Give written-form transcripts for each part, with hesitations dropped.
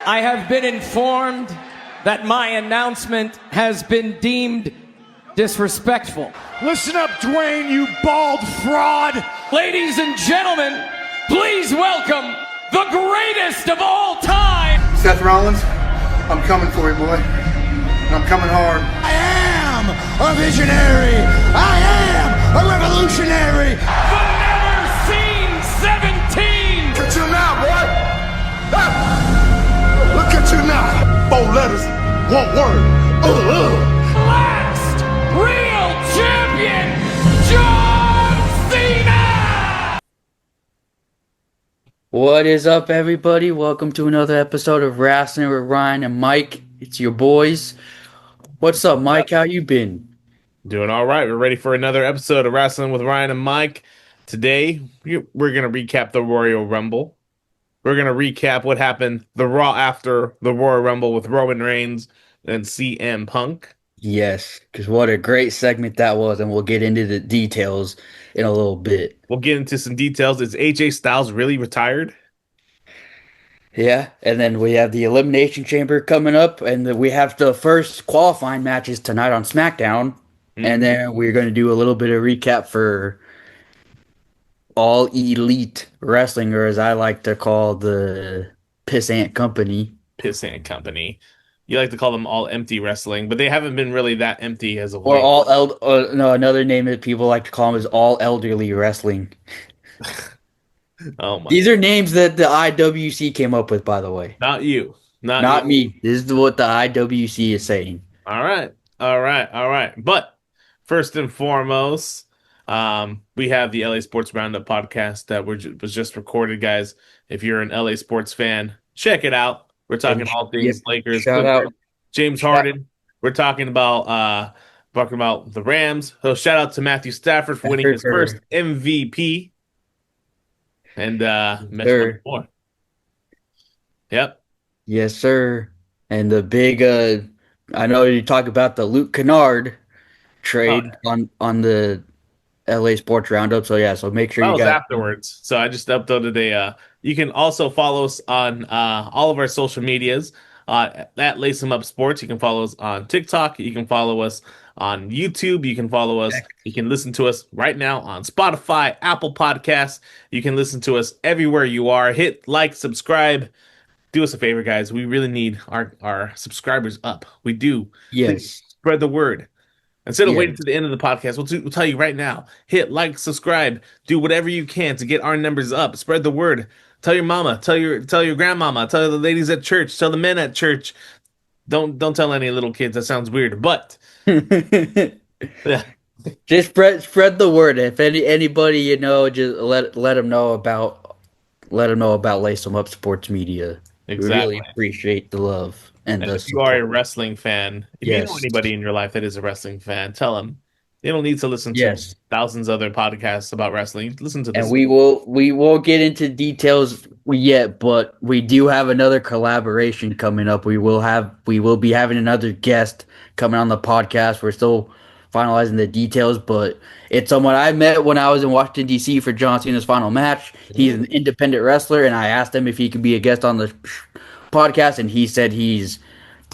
I have been informed that my announcement has been deemed disrespectful. Listen up, Dwayne, you bald fraud! Ladies and gentlemen, please welcome the greatest of all time! Seth Rollins, I'm coming for you, boy. And I'm coming hard. I am a visionary! I am a revolutionary! The never seen 17! Look at you now, boy! Ah! Look at you now! 4 letters, 1 word. Last real champion, John Cena! What is up, everybody? Welcome to another episode of Rasslin with Ryan and Mike. It's your boys. What's up, Mike? How you been? Doing all right. We're ready for another episode of Rasslin with Ryan and Mike. Today, we're going to recap the Royal Rumble. We're going to recap what happened the Raw after the Royal Rumble with Roman Reigns and CM Punk. Yes, because what a great segment that was, and we'll get into the details in a little bit. We'll get into some details. Is AJ Styles really retired? Yeah, and then we have the Elimination Chamber coming up, and we have the first qualifying matches tonight on SmackDown. Mm-hmm. And then we're going to do a little bit of recap for All Elite Wrestling, or as I like to call the Pissant Company. Pissant Company. You like to call them All Empty Wrestling, but they haven't been really that empty as of or late. No, another name that people like to call them is All Elderly Wrestling. Oh my! These are names that the IWC came up with, by the way. Not you. Not me. This is what the IWC is saying. All right. But first and foremost, we have the LA Sports Roundup podcast that was just recorded, guys. If you're an LA sports fan, check it out. We're talking all things Lakers. Shout out James Harden. We're talking about the Rams. So shout out to Matthew Stafford for winning his first MVP. And much more. Yep. Yes, sir. And the big I know you talk about the Luke Kennard trade on the LA Sports Roundup. So yeah, so make sure that you was guys afterwards. So I just uploaded a you can also follow us on all of our social medias at Lace 'em Up Sports. You can follow us on TikTok. You can follow us on YouTube. You can follow us. You can listen to us right now on Spotify, Apple Podcasts. You can listen to us everywhere you are. Hit like, subscribe. Do us a favor, guys. We really need our subscribers up. We do. Yes. Please spread the word. Instead of waiting to the end of the podcast, we'll tell you right now. Hit like, subscribe. Do whatever you can to get our numbers up. Spread the word. Tell your mama. Tell your grandmama. Tell the ladies at church. Tell the men at church. Don't tell any little kids. That sounds weird. But yeah. Just spread the word. If anybody just let them know about Lace 'em Up Sports Media. Exactly. We really appreciate the love and the if you are a wrestling fan, if you know anybody in your life that is a wrestling fan, tell them. They don't need to listen to thousands of other podcasts about wrestling. Listen to this. And we won't get into details yet, but we do have another collaboration coming up. We will be having another guest coming on the podcast. We're still finalizing the details, but it's someone I met when I was in Washington, D.C. for John Cena's final match. He's an independent wrestler, and I asked him if he could be a guest on the podcast, and he said he's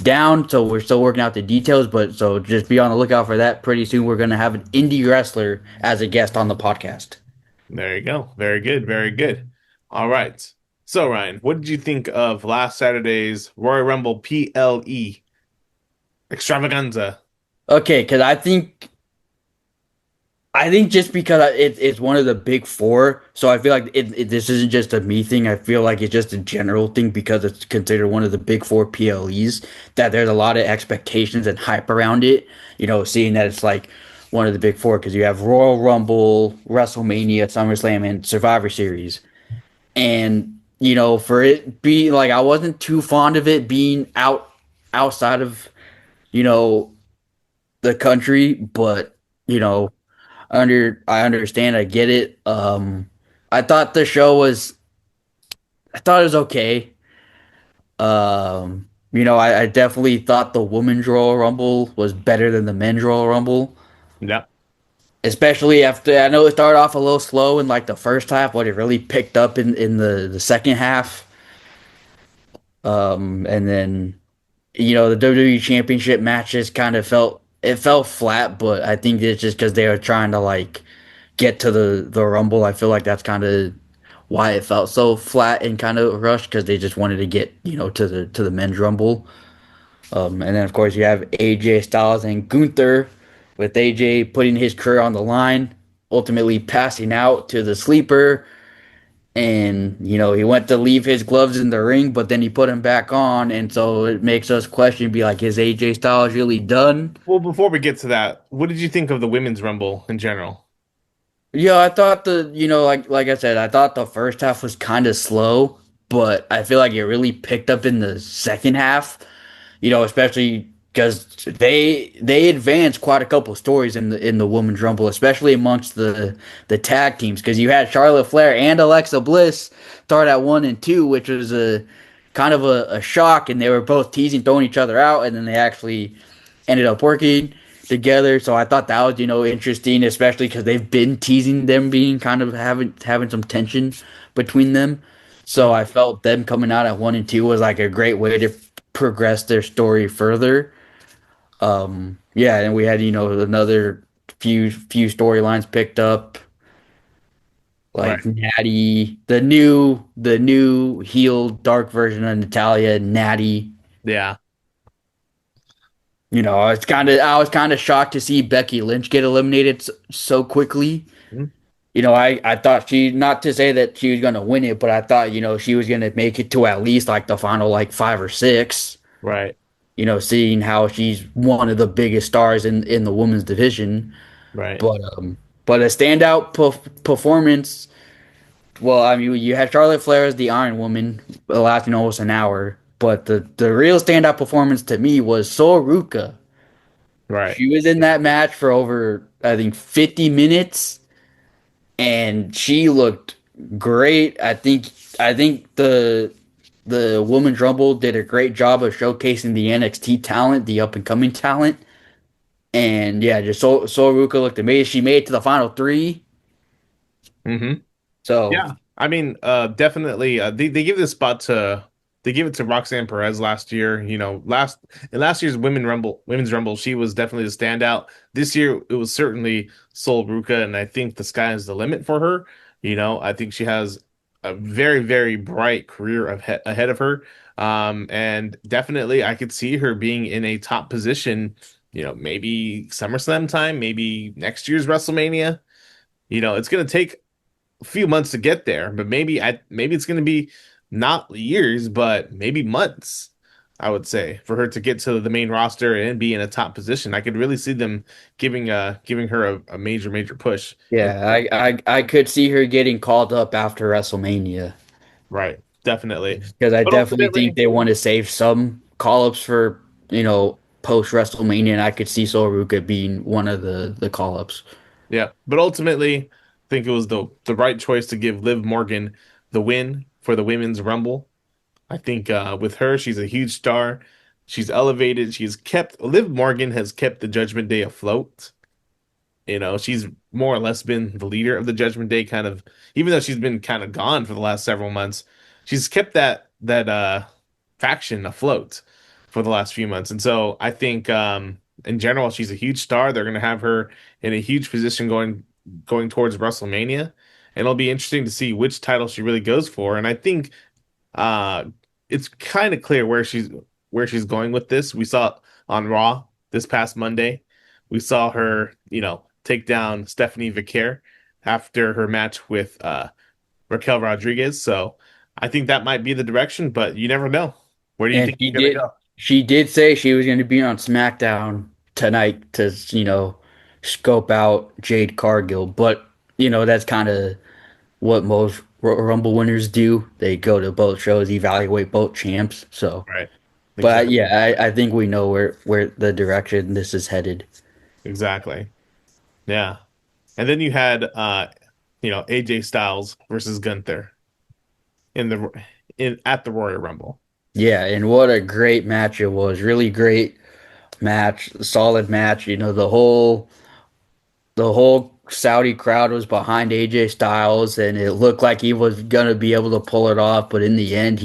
down, so we're still working out the details, but so just be on the lookout for that. Pretty soon we're going to have an indie wrestler as a guest on the podcast. There you go. Very good. All right. So, Ryan, what did you think of last Saturday's Royal Rumble PLE extravaganza? Okay, because I think just because it's one of the big four, so I feel like this isn't just a me thing. I feel like it's just a general thing because it's considered one of the big four PLEs, that there's a lot of expectations and hype around it, seeing that it's like one of the big four, because you have Royal Rumble, WrestleMania, SummerSlam, and Survivor Series. And, for it being like, I wasn't too fond of it being outside of, the country, but, I understand. I get it. I thought the show was okay. I definitely thought the Women's Royal Rumble was better than the Men's Royal Rumble. Yeah. Especially after, I know it started off a little slow in like the first half, but it really picked up in the second half. And then the WWE Championship matches kind of felt flat, but I think it's just because they were trying to like get to the Rumble. I feel like that's kind of why it felt so flat and kind of rushed because they just wanted to get to the men's Rumble. And then of course you have AJ Styles and Gunther, with AJ putting his career on the line, ultimately passing out to the sleeper. And he went to leave his gloves in the ring, but then he put them back on, and so it makes us question, be like, is AJ Styles really done? Well, before we get to that, what did you think of the women's rumble in general? Yeah, I thought like I said, I thought the first half was kind of slow, but I feel like it really picked up in the second half. Especially because they advanced quite a couple stories in the women's rumble, especially amongst the tag teams. Because you had Charlotte Flair and Alexa Bliss start at 1 and 2, which was a kind of a shock, and they were both teasing, throwing each other out, and then they actually ended up working together. So I thought that was interesting, especially because they've been teasing them being kind of having some tension between them. So I felt them coming out at 1 and 2 was like a great way to progress their story further. Yeah, and we had another few storylines picked up, Right. like Natty, the new heel dark version of Natalia, Natty. Yeah. I was kind of shocked to see Becky Lynch get eliminated so quickly. Mhm. I thought she, not to say that she was gonna win it, but I thought she was gonna make it to at least like the final like 5 or 6. Right. Seeing how she's one of the biggest stars in the women's division. Right. But a standout performance. Well, I mean, you had Charlotte Flair as the Iron Woman, lasting almost an hour. But the real standout performance to me was Soruka. Right. She was in that match for over, I think, 50 minutes, and she looked great. I think the Women's Rumble did a great job of showcasing the NXT talent, the up and coming talent. And yeah, just Soruka looked amazing. She made it to the final three. Hmm. So Yeah, I mean, definitely. They give this spot to they give it to Roxanne Perez last year. Last year's women's rumble, she was definitely the standout. This year, it was certainly Sol Ruka, and I think the sky is the limit for her. I think she has a very, very bright career ahead of her. And definitely, I could see her being in a top position. Maybe SummerSlam time, maybe next year's WrestleMania. It's going to take few months to get there, but maybe it's going to be not years, but maybe months. I would say for her to get to the main roster and be in a top position, I could really see them giving her a major push. And yeah, I could see her getting called up after WrestleMania, right, definitely. because I But definitely think ultimately, they want to save some call ups for post WrestleMania, and I could see Soruka being one of the call ups. yeah. But ultimately, I think it was the right choice to give Liv Morgan the win for the women's Rumble. I think with her, she's a huge star. She's elevated. Liv Morgan has kept the Judgment Day afloat. She's more or less been the leader of the Judgment Day, kind of, even though she's been kind of gone for the last several months. She's kept that faction afloat for the last few months. And so I think in general, she's a huge star. They're gonna have her in a huge position going towards WrestleMania. And it'll be interesting to see which title she really goes for. And I think uh, it's kind of clear where she's going with this. We saw it on Raw this past Monday. We saw her, take down Stephanie Vicaire after her match with Raquel Rodriguez. So I think that might be the direction, but you never know. Where do you And think you're gonna go? she did say she was going to be on SmackDown tonight to scope out Jade Cargill, but that's kind of what most Rumble winners do. They go to both shows, evaluate both champs. So, Right. but Exactly. yeah, I think we know where the direction this is headed. Exactly. Yeah. And then you had AJ Styles versus Gunther in the in at the Royal Rumble. Yeah, and what a great match it was. Really great match, solid match. The whole Saudi crowd was behind AJ Styles, and it looked like he was gonna be able to pull it off, but in the end,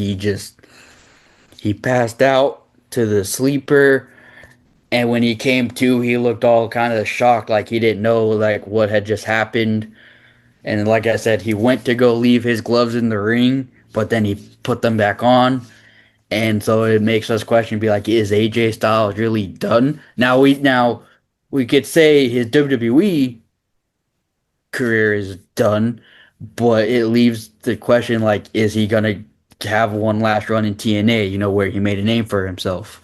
He passed out to the sleeper, and when he came to, he looked all kind of shocked, like he didn't know like what had just happened. And like I said, he went to go leave his gloves in the ring, but then he put them back on. And so it makes us question, be like, is AJ Styles really done? Now we could say his WWE career is done, but it leaves the question like, is he gonna have one last run in TNA? You know, where he made a name for himself.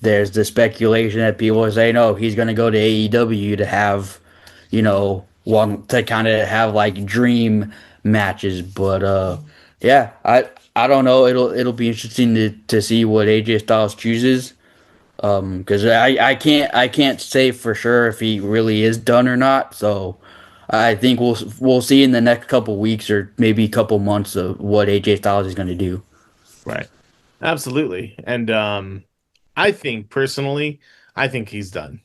There's the speculation that people are saying, oh, he's gonna go to AEW to have, one to kind of have like dream matches. But yeah, I don't know. It'll be interesting to see what AJ Styles chooses. Because I can't say for sure if he really is done or not. So I think we'll see in the next couple weeks or maybe a couple months of what AJ Styles is going to do. Right. Absolutely. And I think personally, I think he's done.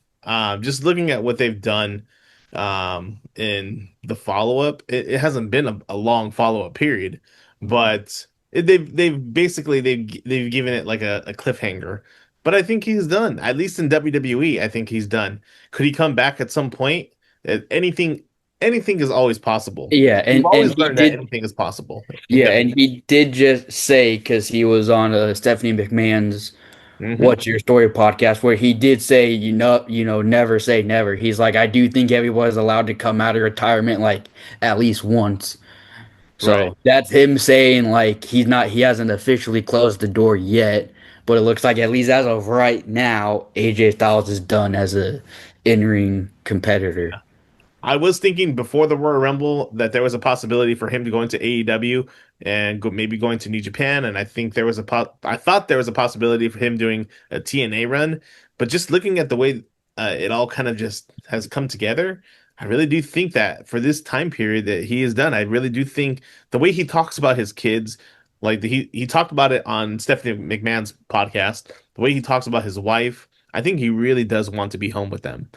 Just looking at what they've done in the follow-up, it hasn't been a long follow-up period, but they've basically they've given it like a cliffhanger. But I think he's done. At least in WWE, I think he's done. Could he come back at some point? Anything is always possible. Yeah, We've and always he learned that did. anything is possible in Yeah, and WWE. he did just say because he was on Stephanie McMahon's Hmm. What's Your Story podcast where he did say, never say never. He's like, I do think everyone's allowed to come out of retirement like at least once. Right. So that's him saying like he hasn't officially closed the door yet, but it looks like at least as of right now, AJ Styles is done as a in-ring competitor. I was thinking before the Royal Rumble that there was a possibility for him to go into AEW and maybe going to New Japan, and I think I thought there was a possibility for him doing a TNA run, but just looking at the way it all kind of just has come together, I really do think that for this time period that he is done. I really do think the way he talks about his kids, like he talked about it on Stephanie McMahon's podcast, the way he talks about his wife, I think he really does want to be home with them.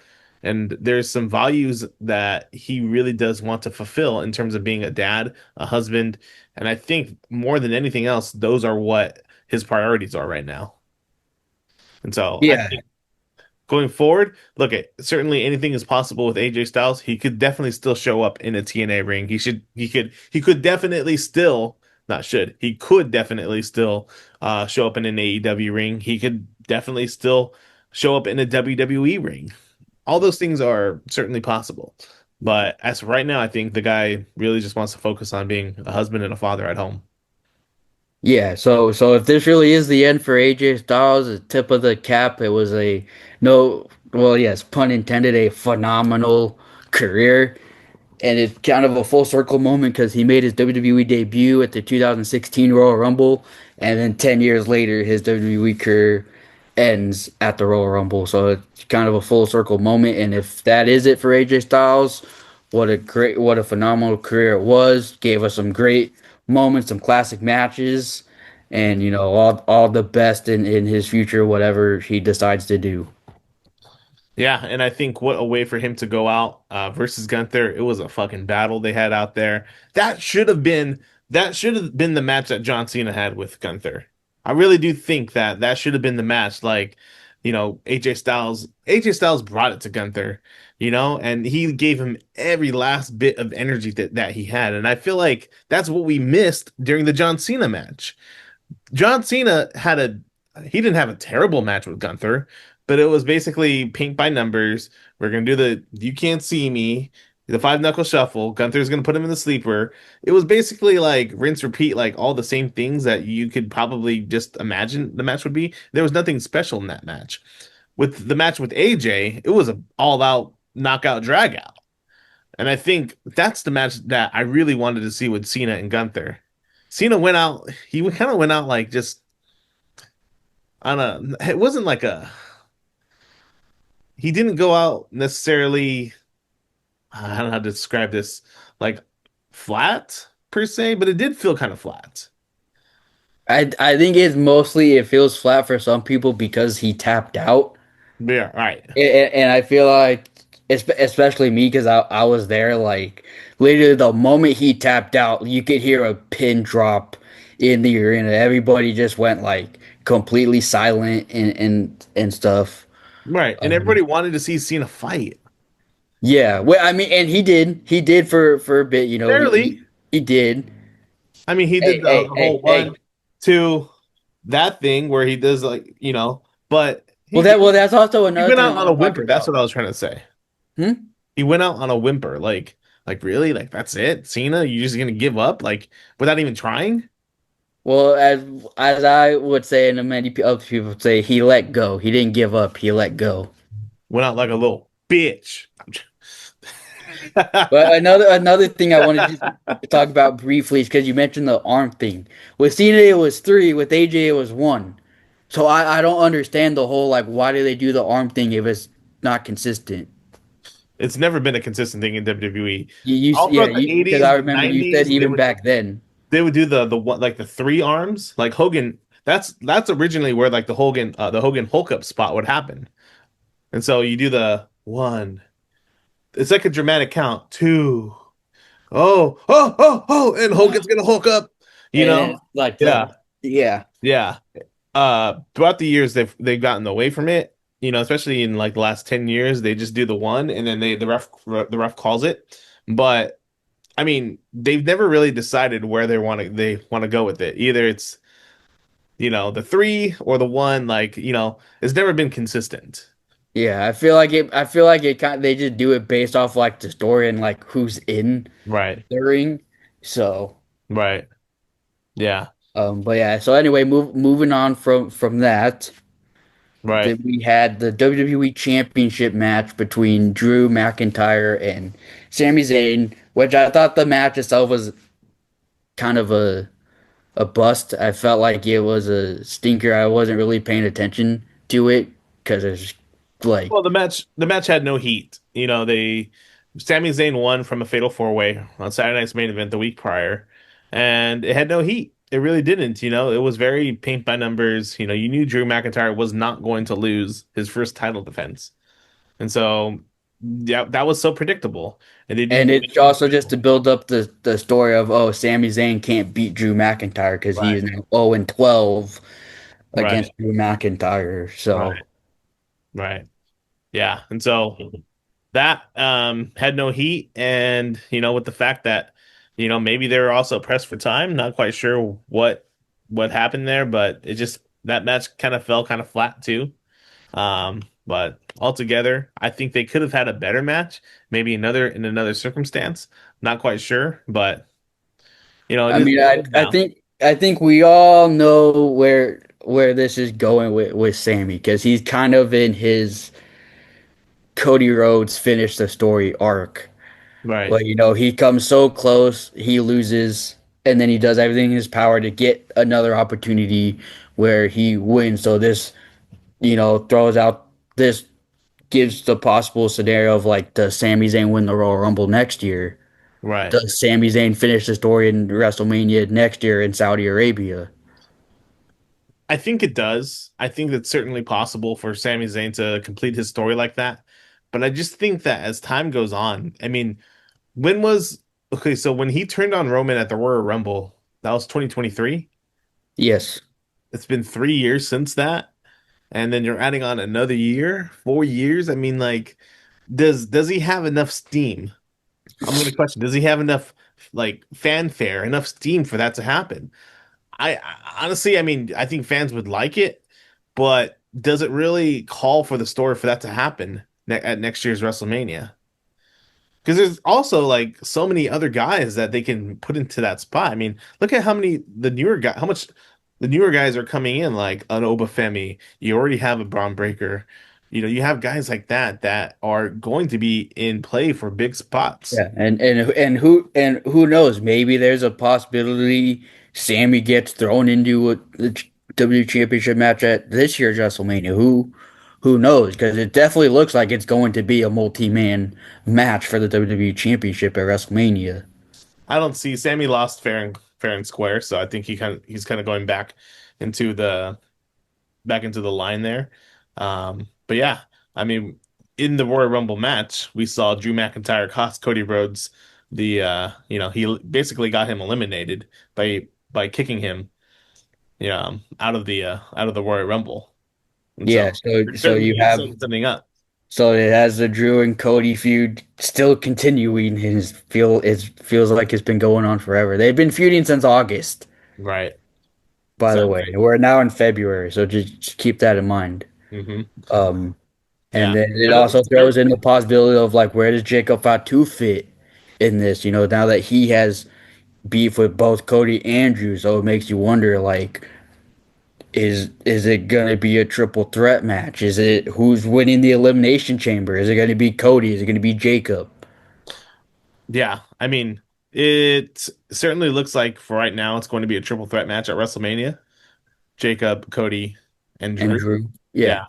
And there's some values that he really does want to fulfill in terms of being a dad, a husband, and I think more than anything else, those are what his priorities are right now. And so I Yeah, think going forward, look at certainly anything is possible with AJ Styles. He could definitely still show up in a TNA ring. He could definitely still not should. He could definitely still show up in an AEW ring. He could definitely still show up in a WWE ring. All those things are certainly possible. But as of right now, I think the guy really just wants to focus on being a husband and a father at home. yeah. So if this really is the end for AJ Styles, the tip of the cap, it was a no, well, yes, pun intended, a phenomenal career. And it's kind of a full circle moment because he made his WWE debut at the 2016 Royal Rumble, and then 10 years later, his WWE career ends at the Royal Rumble. So it's kind of a full circle moment. And if that is it for AJ Styles, what a phenomenal career it was. Gave us some great moments, some classic matches, and all the best in his future, whatever he decides to do. Yeah, and I think what a way for him to go out versus Gunther. It was a fucking battle they had out there. That should have been the match that John Cena had with Gunther. I really do think that that should have been the match. Like, AJ Styles brought it to Gunther, and he gave him every last bit of energy that he had. And I feel like that's what we missed during the John Cena match. John Cena he didn't have a terrible match with Gunther, but it was basically paint by numbers. We're gonna do the you can't see me, the five knuckle shuffle. Gunther's gonna put him in the sleeper. It was basically like rinse repeat, like all the same things that you could probably just imagine the match would be. There was nothing special in that match. With the match with AJ, it was an all out knockout drag out. And I think that's the match that I really wanted to see with Cena and Gunther. Cena went out, he kind of went out like just on it wasn't like he didn't go out necessarily, I don't know how to describe this, like flat per se, but it did feel kind of flat. I think it feels flat for some people because he tapped out. Yeah, right. And I feel like, especially me, because I was there, like, literally the moment he tapped out, you could hear a pin drop in the arena. Everybody just went, like, completely silent and stuff. Right. And Um, everybody wanted to see Cena fight. yeah, well, I mean, and he did for a bit. Barely. He did. I mean, he did Hey, the hey, whole hey, hey. one, two, that thing where he does like, but Well, that's also he another went thing I out on want a to talk whimper. That's about. what I was trying to say. Hmm? He went out on a whimper. Like really? Like that's it? Cena, you just gonna give up? Like without even trying? Well, as I would say, and many other people would say, he let go. He didn't give up. He let go. Went out like a little bitch. But another thing I wanted to talk about briefly is because you mentioned the arm thing. With Cena, it was three. With AJ, it was one. So I don't understand the whole like why do they do the arm thing if it's not consistent? It's never been a consistent thing in WWE. You All yeah, throughout the you because 80s, I the remember you said 90s, even back then. they would do the one like the three arms. Like Hogan, that's originally where like the Hogan Hulk up spot would happen. And so you do the one. It's like a dramatic count. Two. And Hogan's gonna Hulk up. You And know? it's like Yeah. yeah. Yeah. Throughout the years they've gotten away from it, especially in like the last 10 years, they just do the one and then the ref calls it. But I mean, they've never really decided where they want to go with it. Either it's, the three or the one, like, it's never been consistent. Yeah, I feel like it kind they just do it based off like the story and like who's in Right. the ring. So, Right. Yeah. but yeah, so anyway, moving on from that, Right. then we had the WWE Championship match between Drew McIntyre and Sami Zayn, which I thought the match itself was kind of a bust. I felt like it was a stinker. I wasn't really paying attention to it because it's like Well, the match had no heat. Sami Zayn won from a fatal four-way on Saturday Night's main event the week prior, and it had no heat. It really didn't. It was very paint by numbers. You knew Drew McIntyre was not going to lose his first title defense, and so yeah, that was so predictable. And they and didn't make it's also just to build up the story of Sami Zayn can't beat Drew McIntyre because he right, is now 0-12 right, against Drew McIntyre. right, So right. Yeah, and so that had no heat, and with the fact that maybe they were also pressed for time, not quite sure what happened there, but it just that match kind of fell kind of flat too. But altogether, I think they could have had a better match, maybe in another circumstance. Not quite sure, but it I is mean, what it I is I now. think I think we all know where this is going with Sammy because he's kind of in his Cody Rhodes finish the story arc. Right, Well, he comes so close, he loses, and then he does everything in his power to get another opportunity where he wins. So this, throws out this gives the possible scenario of like, does Sami Zayn win the Royal Rumble next year? right. Does Sami Zayn finish the story in WrestleMania next year in Saudi Arabia? I think it does. I think it's certainly possible for Sami Zayn to complete his story like that. But I just think that as time goes on, I mean, when was okay, so when he turned on Roman at the Royal Rumble, that was 2023. Yes. It's been 3 years since that. And then you're adding on another year, 4 years. I mean, like, does he have enough steam? I'm gonna question, does he have enough like fanfare, enough steam for that to happen? Honestly, I mean, I think fans would like it, but does it really call for the story for that to happen at next year's WrestleMania? Because there's also like so many other guys that they can put into that spot. I mean, look at how much the newer guys are coming in, like an Obafemi. You already have a Braun Breaker. You have guys like that are going to be in play for big spots. Yeah, and who knows? Maybe there's a possibility Sammy gets thrown into the W Championship match at this year's WrestleMania. Who knows? Because it definitely looks like it's going to be a multi-man match for the WWE Championship at WrestleMania. I don't see Sammy lost fair and square, so I think he's kind of going into the into the line there. But yeah, I mean, in the Royal Rumble match, we saw Drew McIntyre cost Cody Rhodes he basically got him eliminated by kicking him, out of the Royal Rumble. And Yeah, so so they're so certainly you have setting something up. so it has the Drew and Cody feud still continuing. It feels like it's been going on forever. They've been feuding since August, Right. by the way. Exactly. We're now in February, so just keep that in mind. Hmm. Um, and Yeah. then it But also it's very throws in the possibility of like where does Jacob Fatu fit in this? Now that he has beef with both Cody and Drew, so it makes you wonder like is it gonna be a triple threat match? Is it who's winning the elimination chamber? Is it gonna be Cody? Is it gonna be Jacob? yeah. I mean, it certainly looks like for right now it's going to be a triple threat match at WrestleMania. Jacob, Cody, and And Drew. Drew? Yeah.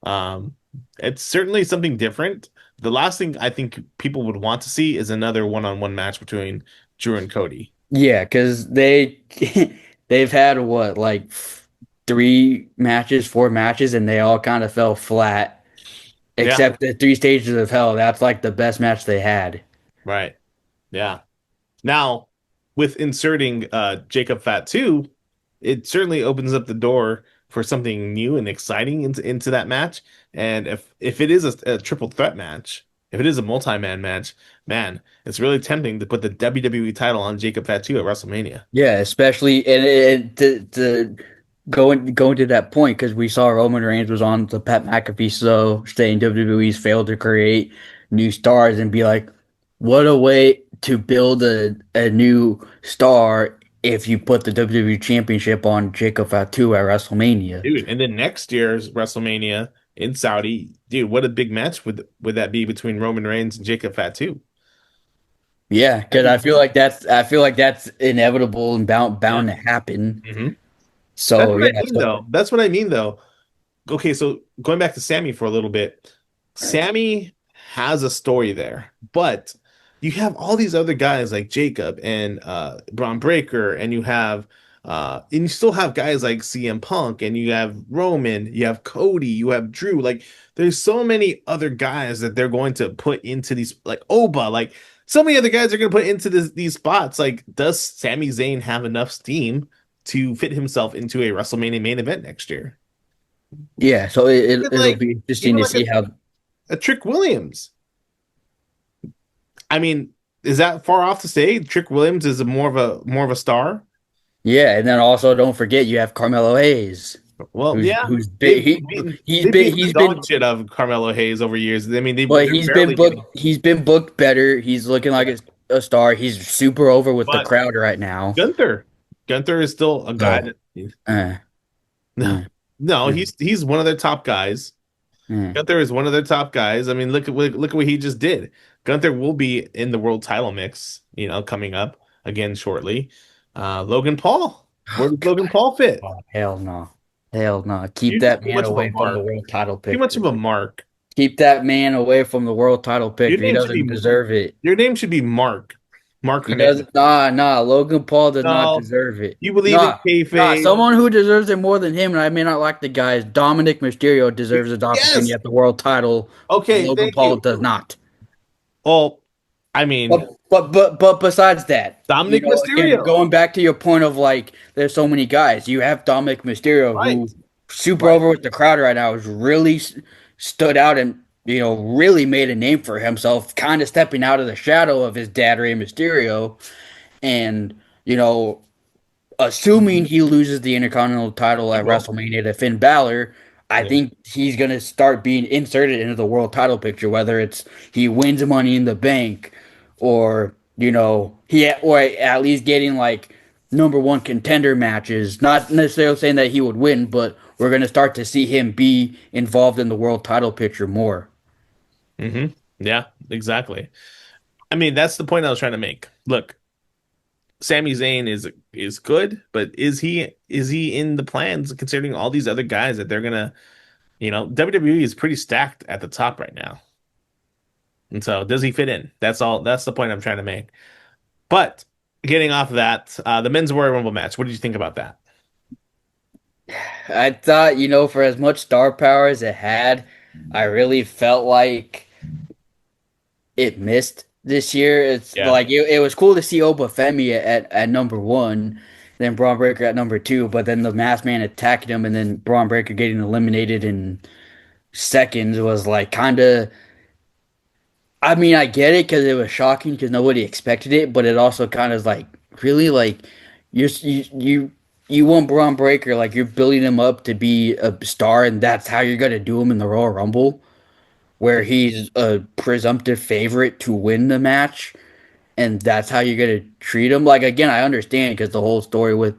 Yeah. Um, it's certainly something different. The last thing I think people would want to see is another one-on-one match between Drew and Cody. Yeah, because they've had what, like 3 matches, 4 matches, and they all kind of fell flat. Yeah, Except the 3 stages of hell. That's like the best match they had. right. Yeah. Now, with inserting Jacob Fat 2, it certainly opens up the door for something new and exciting into that match. And if it is a triple threat match, if it is a multi-man match, man, it's really tempting to put the WWE title on Jacob Fat 2 at WrestleMania. Yeah, especially and to going to that point because we saw Roman Reigns was on the Pat McAfee show saying WWE's failed to create new stars and be like, what a way to build a new star if you put the WWE Championship on Jacob Fatu at WrestleMania. Dude, and then next year's WrestleMania in Saudi, dude, what a big match would that be between Roman Reigns and Jacob Fatu? Yeah, because I feel like that's inevitable and Yeah. bound to happen. Hmm. That's So what I yeah, mean, though. That's what I mean, though. Okay, so going back to Sammy for a little bit, Sammy has a story there, but you have all these other guys like Jacob and Braun Breaker, and you still have guys like CM Punk, and you have Roman, you have Cody, you have Drew. Like, there's so many other guys that they're going to put into these, like Oba, like so many other guys are going to put into these spots. Like, does Sami Zayn have enough steam to fit himself into a WrestleMania main event next year? yeah. So Even it'll like be interesting even to like see how. a Trick Williams. I mean, is that far off to say Trick Williams is more of a star? Yeah, and then also don't forget you have Carmelo Hayes, Well, yeah, who's been they've beaten the dog shit of Carmelo Hayes over years. I mean, but they're barely getting, he's been booked better. He's looking like a star. He's super over with the but crowd right now. Gunther, Gunther is still a guy No, that uh, no, uh, no, uh, he's one of their top guys. uh. Gunther is one of their top guys. I mean, look at what he just did. Gunther will be in the world title mix, coming up again shortly. Logan Paul, where does Logan Paul fit? Oh, hell no, hell no. Keep You're just that too man much of a away from the mark. world title Too much picture. of a mark. Keep that man away from the world title Your picture. He name should doesn't be deserve it. your name should be Mark. Mark He Hernandez. doesn't. Nah. Logan Paul does not No, deserve it. you believe in Nah. kayfabe. Someone who deserves it more than him, and I may not like the guys. Dominic Mysterio deserves his opportunity Yes. at the world title. Okay, Logan thank Paul you. does not. Well, I mean, But besides that, Dominic again, Mysterio. going back to your point of like, there's so many guys. You have Dominic Mysterio Right. who super Right. over with the crowd right now has really stood out and really made a name for himself, kind of stepping out of the shadow of his dad Rey Mysterio, and assuming he loses the Intercontinental title He at will. WrestleMania to Finn Balor, I Yeah. think he's going to start being inserted into the world title picture, whether it's he wins Money in the Bank or, or at least getting like number one contender matches. Not necessarily saying that he would win, but we're going to start to see him be involved in the world title picture more. Hmm. Yeah, exactly. I mean, that's the point I was trying to make. Look, Sami Zayn is good, but is he in the plans considering all these other guys that they're gonna, WWE is pretty stacked at the top right now. And so does he fit in? That's all. That's the point I'm trying to make. But getting off of that, the men's Royal Rumble match. What did you think about that? I thought, for as much star power as it had, I really felt like it missed this year. It's Yeah. like it was cool to see Obafemi at number one, then Braun Breaker at number 2, but then the Masked Man attacking him, and then Braun Breaker getting eliminated in seconds was like kind of. I mean, I get it because it was shocking because nobody expected it, but it also kind of is like really like you want Braun Breaker, like you're building him up to be a star, and that's how you're gonna do him in the Royal Rumble, where he's a presumptive favorite to win the match, and that's how you're gonna treat him. Like again, I understand because the whole story with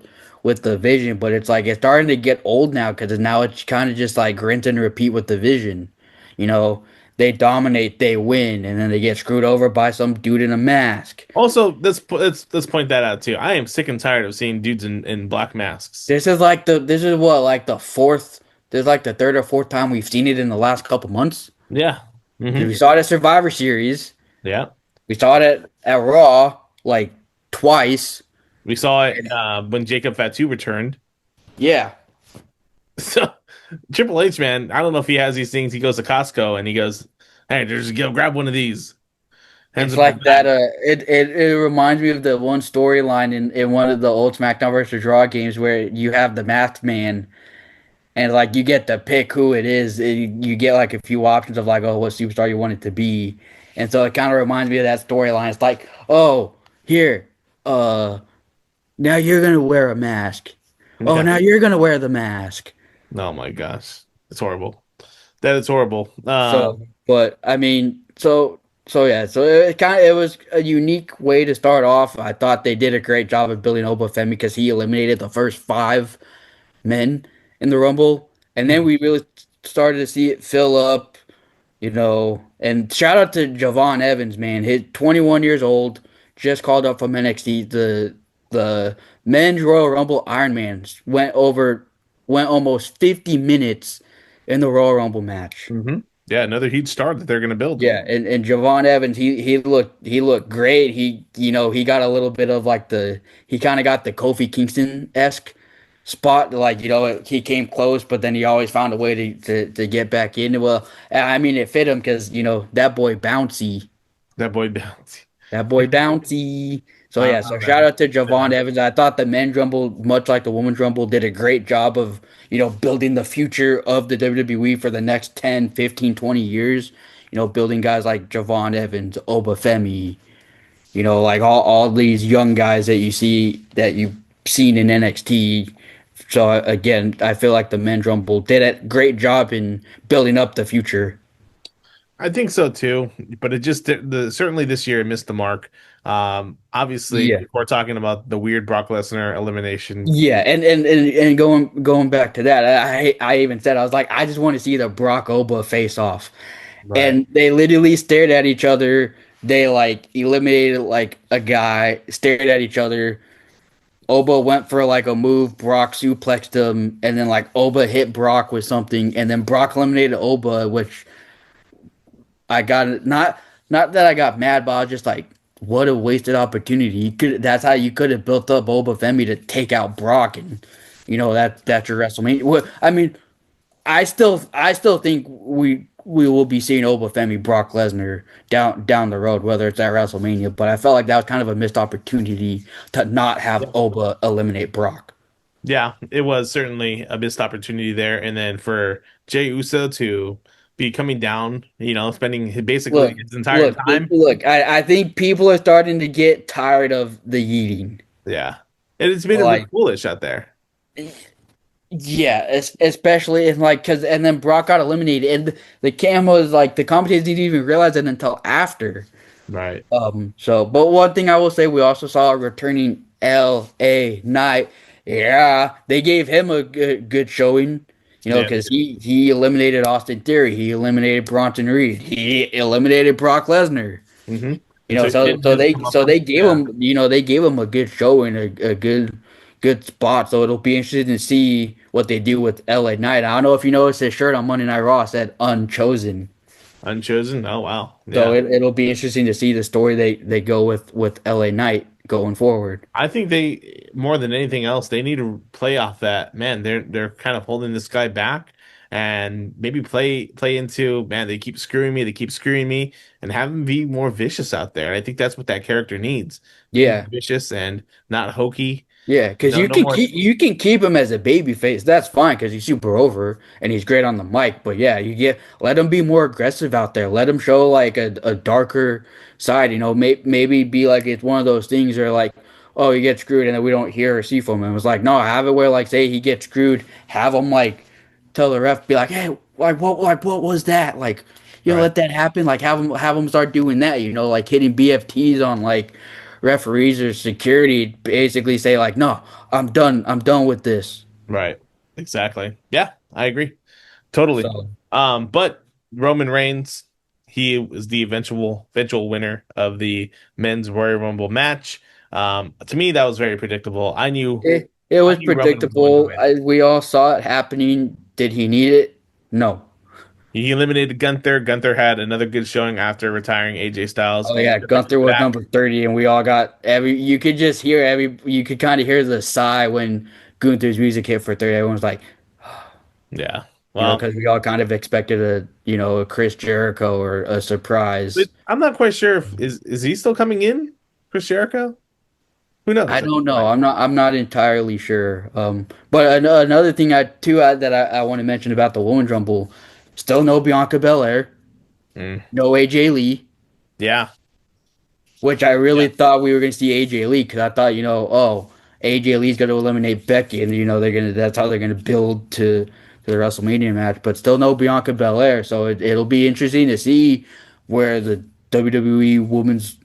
the Vision, but it's like it's starting to get old now because now it's kind of just like rinse and repeat with the Vision. You know, they dominate, they win, and then they get screwed over by some dude in a mask. Also, let's point that out too. I am sick and tired of seeing dudes in black masks. This is what like the fourth. This is like the third or fourth time we've seen it in the last couple months. Yeah. 'Cause Hmm. we saw it at Survivor Series. Yeah. We saw it at Raw like twice. We saw it when Jacob Fatu returned. Yeah, So Triple H, man, I don't know if he has these things. He goes to Costco and he goes, "Hey, just go grab one of these." Hands it's him the like that. bag. It reminds me of the one storyline in one of the old SmackDown versus Raw games where you have the Masked Man and like you get to pick who it is. You get like a few options of like, oh, what superstar you want it to be, and so it kind of reminds me of that storyline. It's like, oh, here, uh, now you're gonna wear a mask. Oh, Yeah. now you're gonna wear the mask. Oh my gosh, it's horrible. That is horrible. So, but I mean, so yeah, so it was a unique way to start off. I thought they did a great job of building Obafemi because he eliminated the first 5 men in the Rumble, and then we really started to see it fill up, you know. And shout out to Javon Evans, man. He's 21 years old, just called up from NXT. The men's Royal Rumble Iron Man went almost 50 minutes in the Royal Rumble match. Mhm. Yeah, another huge star that they're going to build. Yeah, and Javon Evans, he looked great. He got a little bit of like he kind of got the Kofi Kingston-esque spot. Like, he came close, but then he always found a way to get back in. Well, I mean, it fit him because that boy bouncy, That boy bouncy. that boy bouncy. So I yeah, don't know, so shout man. out to Javon Evans. I thought the men's rumble, much like the women's rumble, did a great job of building the future of the WWE for the next 10, 15, 20 years. Building guys like Javon Evans, Obafemi, like all these young guys that you see that you've seen in NXT. So again, I feel like the men's rumble did a great job in building up the future. I think so too, but it just certainly this year it missed the mark. Obviously, Yeah. if we're talking about the weird Brock Lesnar elimination. Yeah, and going back to that, I even said I was like, I just want to see the Brock Oba face off, Right. and they literally stared at each other. They like eliminated like a guy, stared at each other. Oba went for like a move, Brock suplexed him, and then like Oba hit Brock with something, and then Brock eliminated Oba, which I got not that I got mad, but I was just like, what a wasted opportunity. That's how you could have built up Oba Femi to take out Brock, and that's your WrestleMania. I mean, I still think we will be seeing Oba Femi Brock Lesnar down the road, whether it's at WrestleMania. But I felt like that was kind of a missed opportunity to not have Oba eliminate Brock. Yeah, it was certainly a missed opportunity there. And then for Jey Uso to be coming down, spending basically Look, his entire time. look. I think people are starting to get tired of the yeeting. Yeah. And it's made it Like, look foolish out there. yeah, especially in like because and then Brock got eliminated, and the cameras like the commentators didn't even realize it until after. Right. But one thing I will say, we also saw a returning L.A. Knight. Yeah, they gave him a good showing, Yeah. because he eliminated Austin Theory, he eliminated Bronson Reed, he eliminated Brock Lesnar. Mm-hmm. So they gave him, they gave him a good showing, a good spot. So it'll be interesting to see what they do with L.A. Knight. I don't know if you noticed his shirt on Monday Night Raw said "Unchosen." Unchosen. Oh wow. So Yeah. it'll be interesting to see the story they go with LA Knight going forward. I think they more than anything else, they need to play off that. Man, they're kind of holding this guy back and maybe play into, man, they keep screwing me, and have him be more vicious out there. I think that's what that character needs. Be more Yeah. vicious and not hokey. Yeah, You because know, no more. you can keep him as a baby face. That's fine because he's super over and he's great on the mic. But yeah, you get let him be more aggressive out there. Let him show like a darker side. You know, maybe be like it's one of those things where like, oh, you get screwed and then we don't hear or see from him. It's like no, have it where like say he gets screwed, have him like tell the ref, be like what was that? Like you know, Right. let that happen. Like have him start doing that. You know, like hitting BFTs on like referees or security basically say like, no, I'm done with this. Right. Exactly. Yeah, I agree. Totally. So But Roman Reigns, he was the eventual winner of the men's Royal Rumble match. To me, that was very predictable. it I was knew Roman was going to predictable. win. We all saw it happening. Did he need it? No. He eliminated Gunther. Gunther had another good showing after retiring AJ Styles. Oh yeah, Gunther He's was back. number 30, and we all got every. You could just hear you could kind of hear the sigh when Gunther's music hit for 30. Everyone's like, Yeah. you know, Well, because we all kind of expected a Chris Jericho or a but surprise. I'm not quite sure if is he still coming in, Chris Jericho? Who I knows at this don't know. point? I'm not entirely sure. But another thing that I want to mention about the Women's Rumble, still no Bianca Belair, Mm. no AJ Lee, Yeah. which I Yeah. really thought we were going to see AJ Lee because I thought oh AJ Lee's going to eliminate Becky and that's how they're going to build to the WrestleMania match. But still no Bianca Belair, so it'll be interesting to see where the WWE Women's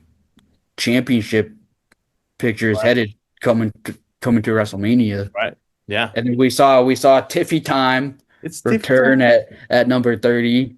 Championship picture is Right. headed coming to WrestleMania. Right. Yeah. And then we saw Tiffy Time It's Tiffany return time. at number 30.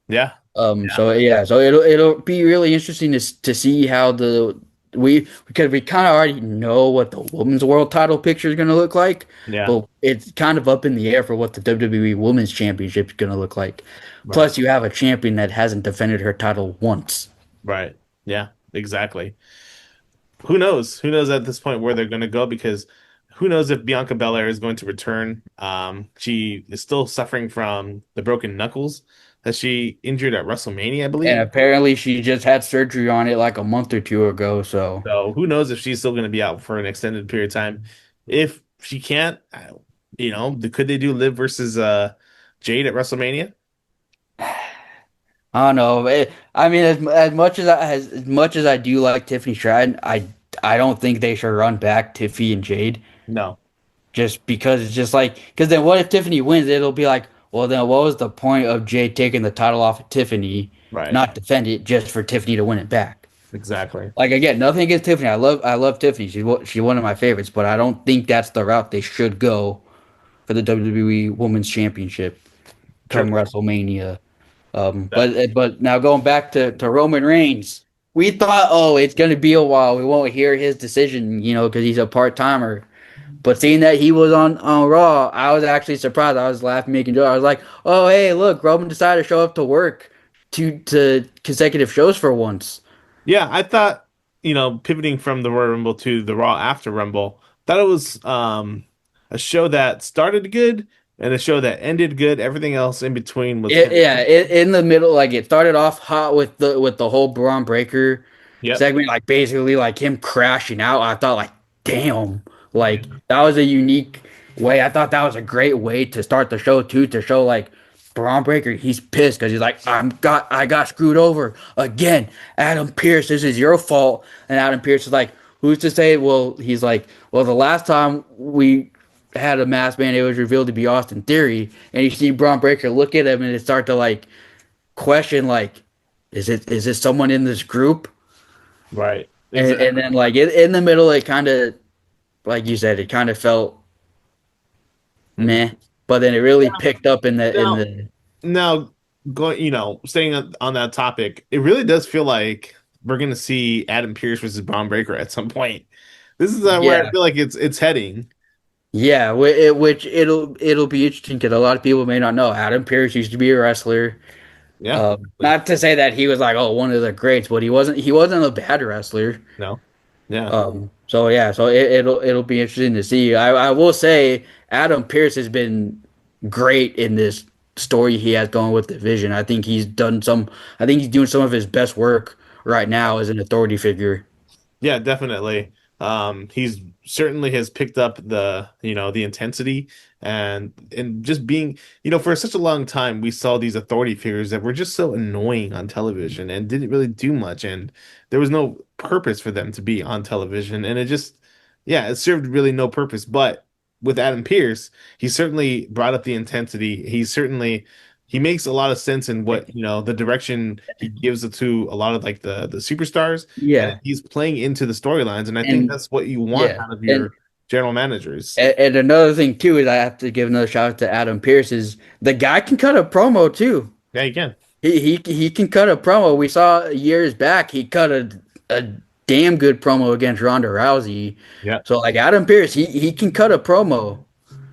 Yeah. Yeah. So yeah, so it'll be really interesting to see how because we kind of already know what the women's world title picture is going to look like, Yeah. but it's kind of up in the air for what the WWE Women's Championship is going to look like. Right. Plus, you have a champion that hasn't defended her title once. Right. Yeah. Exactly. Who knows? Who knows at this point where they're going to go? Because who knows if Bianca Belair is going to return? She is still suffering from the broken knuckles that she injured at WrestleMania, I And believe. apparently, she just had surgery on it like a month or two ago. So So who knows if she's still going to be out for an extended period of time? If she can't, could they do Liv versus Jade at WrestleMania? I don't know. I mean, as much as I do like Tiffany Stratton, I don't think they should run back Tiffy and Jade No. just because it's just like because then what if Tiffany wins? It'll be like, well, then what was the point of Jade taking the title off of Tiffany, Right. not defend it just for Tiffany to win it back? Exactly. Like again, nothing against Tiffany. I love Tiffany. She's one of my favorites, but I don't think that's the route they should go for the WWE Women's Championship come True. WrestleMania. That- But now going back to Roman Reigns, we thought, oh, it's gonna be a while. We won't hear his decision, because he's a part timer. But seeing that he was on Raw, I was actually surprised. I was laughing, making jokes. I was like, oh, hey, look, Roman decided to show up to work to consecutive shows for once. Yeah, I thought, pivoting from the Royal Rumble to the Raw after Rumble, thought it was a show that started good and a show that ended good. Everything else in between was In the middle, like it started off hot with the whole Braun Breaker yep. segment, like basically like him crashing out. I thought like, damn, like that was a unique way. I thought that was a great way to start the show too, to show like Braun Breaker, he's pissed because he's like, I got screwed over again. Adam Pierce, this is your fault. And Adam Pierce is like, who's to say? Well, he's like, well, the last time we had a masked man, it was revealed to be Austin Theory, and you see Braun Breaker look at him and it start to like question like, is it someone in this group? Right. And Exactly. then like in the middle, it kind of like you said, it kind of felt Mhm. meh, but then it really picked up in Now, the now going, staying on that topic, it really does feel like we're gonna see Adam Pierce versus Braun Breaker at some point. This is where I yeah. feel like it's heading. Yeah, which it'll be interesting because a lot of people may not know Adam Pearce used to be a wrestler. Yeah. Not to say that he was like one of the greats, but he wasn't a bad wrestler. No. Yeah. So yeah, so it'll be interesting to see. I will say Adam Pearce has been great in this story he has going with the Vision. I think he's doing some of his best work right now as an authority figure. Yeah, definitely. He's certainly has picked up the intensity and just being, for such a long time we saw these authority figures that were just so annoying on television and didn't really do much, and there was no purpose for them to be on television, and it served really no purpose. But with Adam Pearce, he certainly brought up the intensity. He makes a lot of sense in what, the direction he gives it to a lot of like the superstars, and Yeah, he's playing into the storylines, and I think and that's what you want yeah, out of your general managers. and another thing too is I have to give another shout out to Adam Pearce. Is the guy can cut a promo too. Yeah, you can. He can cut a promo. We saw years back he cut a damn good promo against Ronda Rousey. Yeah. So like Adam Pearce, he can cut a promo.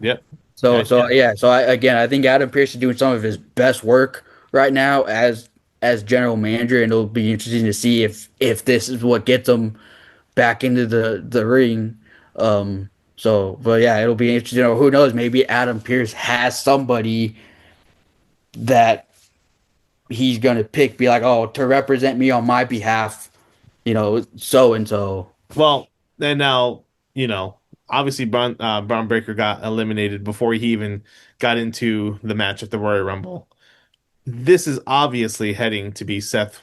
Yep. So Yeah, so yeah. yeah, so I think Adam Pearce is doing some of his best work right now as general manager, and it'll be interesting to see if this is what gets him back into the ring. But yeah, it'll be interesting. Or who knows? Maybe Adam Pearce has somebody that he's gonna pick, be like, oh, to represent me on my behalf, so and so. Well, and now, obviously Braun Breaker got eliminated before he even got into the match at the Royal Rumble. This is obviously heading to be Seth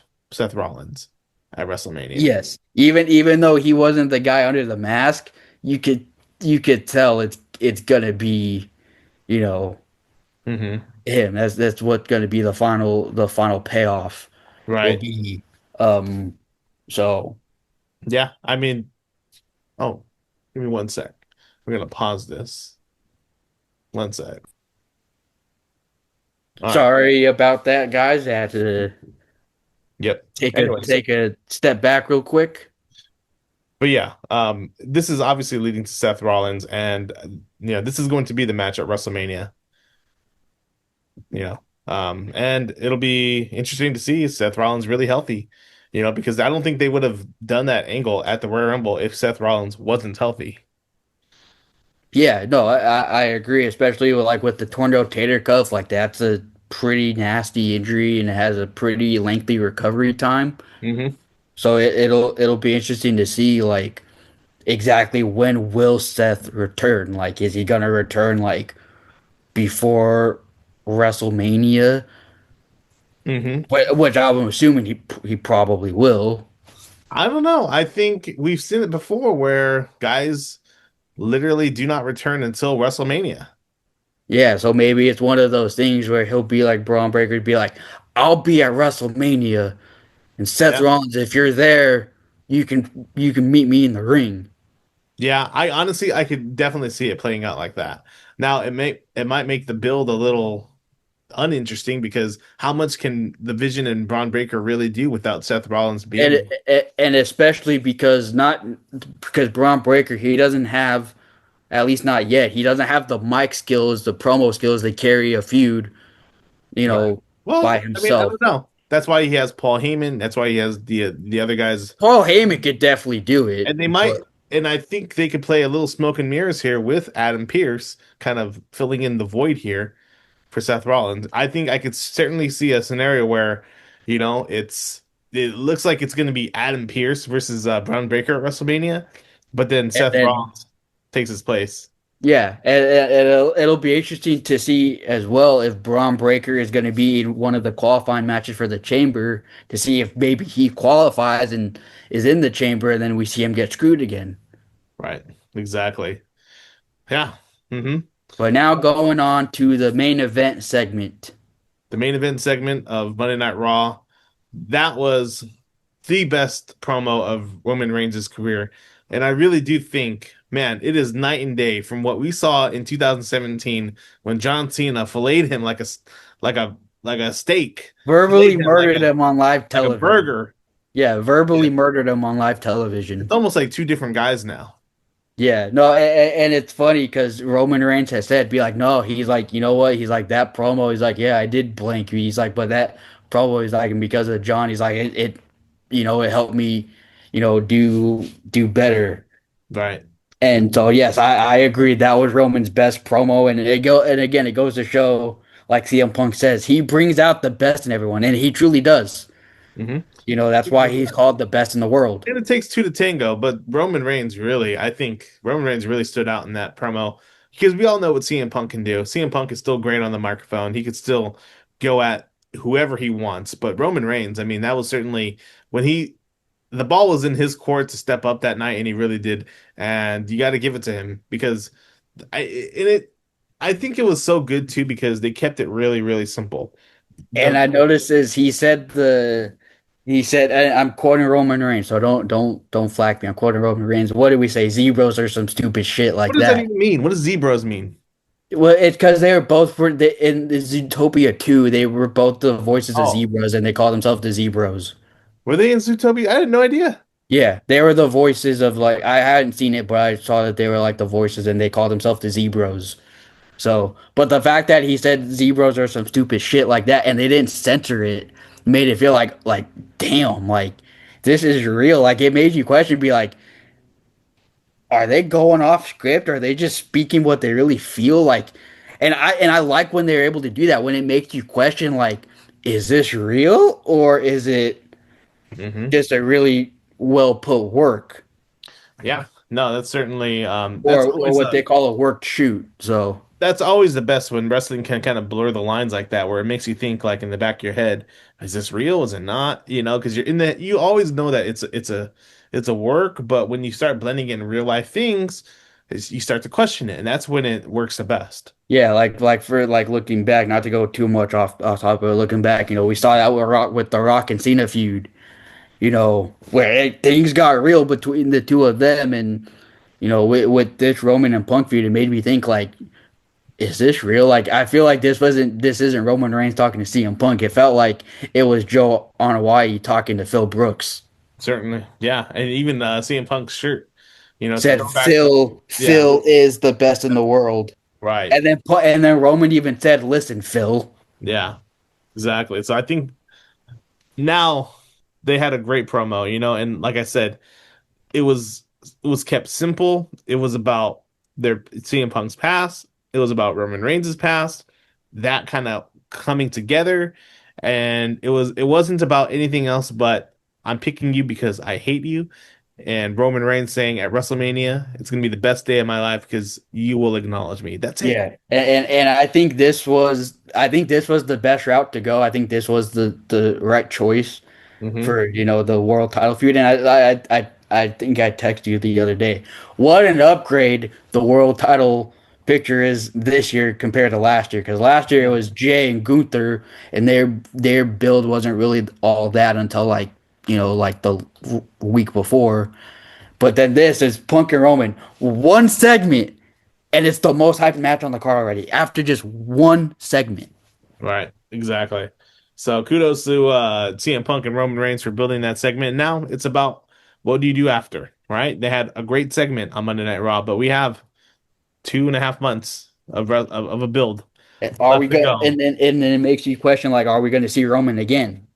Rollins at WrestleMania. Yes, even though he wasn't the guy under the mask, you could tell it's gonna be, you know, Hmm. him. That's what's gonna be the final payoff will Right. be. So Yeah. I mean, oh, give me one sec. We're gonna pause this. One sec. All right. sorry about that, guys. I had to Yep. take a Anyways, take a step back real quick. but yeah, this is obviously leading to Seth Rollins, and this is going to be the match at WrestleMania. And it'll be interesting to see if Seth Rollins really healthy, because I don't think they would have done that angle at the Royal Rumble if Seth Rollins wasn't healthy. Yeah, no, I agree, especially with the torn rotator cuff. Like that's a pretty nasty injury and it has a pretty lengthy recovery time. Hmm. So it'll be interesting to see like exactly when will Seth return. Like, is he gonna return like before WrestleMania? Hmm. Which I'm assuming he probably will. I don't know. I think we've seen it before where guys literally do not return until WrestleMania. Yeah, so maybe it's one of those things where he'll be like Braun Breaker, be like, "I'll be at WrestleMania," and Seth Yeah. Rollins, if you're there, you can meet me in the ring. Yeah, I could definitely see it playing out like that. Now it might make the build a little uninteresting because how much can the Vision and Braun Breaker really do without Seth Rollins And being and especially because Braun Breaker, he doesn't have, at least not yet, he doesn't have the mic skills, the promo skills to carry a feud, you right? know, by Well, I mean, I himself. don't know. That's why he has Paul Heyman. That's why he has the other guys, Paul Heyman could definitely do it, and they but might. And I think they could play a little smoke and mirrors here with Adam Pearce, kind of filling in the void here for Seth Rollins. I think I could certainly see a scenario where, it looks like it's going to be Adam Pearce versus Braun Breaker at WrestleMania, but then and Seth then Rollins takes his place. yeah, and it'll be interesting to see as well if Braun Breaker is going to be in one of the qualifying matches for the Chamber, to see if maybe he qualifies and is in the Chamber, and then we see him get screwed again. Right. Exactly. Yeah. Hmm. But now going on to the main event segment. The main event segment of Monday Night Raw. That was the best promo of Roman Reigns' career. And I really do think, man, it is night and day from what we saw in 2017 when John Cena filleted him like a like a steak, Verbally filleted him murdered him on live like a television. burger. Yeah, verbally murdered him on live television. It's almost like two different guys now. Yeah, no, and it's funny because Roman Reigns has said, be like, no, he's like, you know what? He's like, that promo, he's like, yeah, I did blank you. He's like, but that promo is like, and because of John, he's like, it helped me, do better. Right. And so, yes, I agree. That was Roman's best promo. And again, it goes to show, like CM Punk says, he brings out the best in everyone, and he truly does. Hmm. You know, that's why he's called the best in the world. And it takes two to tango, but Roman Reigns really, I think Roman Reigns really stood out in that promo because we all know what CM Punk can do. CM Punk is still great on the microphone. He could still go at whoever he wants, but Roman Reigns, I mean, that was certainly when the ball was in his court to step up that night, and he really did. And you got to give it to him because I think it was so good too because they kept it really, really simple. And The I noticed is he said I'm quoting Roman Reigns, so don't flag me. I'm quoting Roman Reigns. What did we say? Zebras or some stupid shit like What does that that. even mean? What does zebras mean? Well, it's because they were both in the Zootopia 2. They were both the voices of Oh, zebras, and they called themselves the Zebros. were they in Zootopia? I had no idea. Yeah, they were the voices of like I hadn't seen it, but I saw that they were like the voices, and they called themselves the Zebros. So, but the fact that he said Zebros or some stupid shit like that, and they didn't censor it, made it feel like damn, like this is real. Like it made you question, be like, are they going off script? Are they just speaking what they really feel like? And I like when they're able to do that when it makes you question like, is this real or is it Hmm. just a really well put work Yeah, no, that's certainly or what they call a worked shoot? So that's always the best when wrestling can kind of blur the lines like that, where it makes you think like in the back of your head, is this real? Is it not? You know, because you're in that you always know that it's a work, but when you start blending in real life things, you start to question it, and that's when it works the best. yeah, like for like looking back, not to go too much off topic, but looking back, you know, we saw that with the Rock and Cena feud, you know, where things got real between the two of them, and you know, with this Roman and Punk feud, it made me think like, is this real? Like, I feel like this isn't Roman Reigns talking to CM Punk. It felt like it was Joe on Hawaii talking to Phil Brooks. Certainly, yeah, and even CM Punk's shirt, it's a Said throwback to yeah, Phil is the best in the world, right, and then Roman even said, "Listen, Phil." yeah, exactly. So I think now they had a great promo, and like I said, it was kept simple. It was about their CM Punk's past. It was about Roman Reigns' past. That kind of coming together, and it wasn't about anything else but I'm picking you because I hate you. And Roman Reigns saying at WrestleMania, it's gonna be the best day of my life because you will acknowledge me. That's it. Yeah, and I think this was the best route to go. I think this was the right choice Hmm. for the world title feud. And I think I texted you the other day. What an upgrade the world title picture is this year compared to last year. Because last year it was Jay and Gunther, and their build wasn't really all that until like the week before. But then this is Punk and Roman, one segment, and it's the most hyped match on the card already after just one segment. Right, exactly. So kudos to CM Punk and Roman Reigns for building that segment. Now it's about what do you do after, right? They had a great segment on Monday Night Raw, but we have 2.5 months of a build Are we left to going? go. And then it makes you question like, are we going to see Roman again?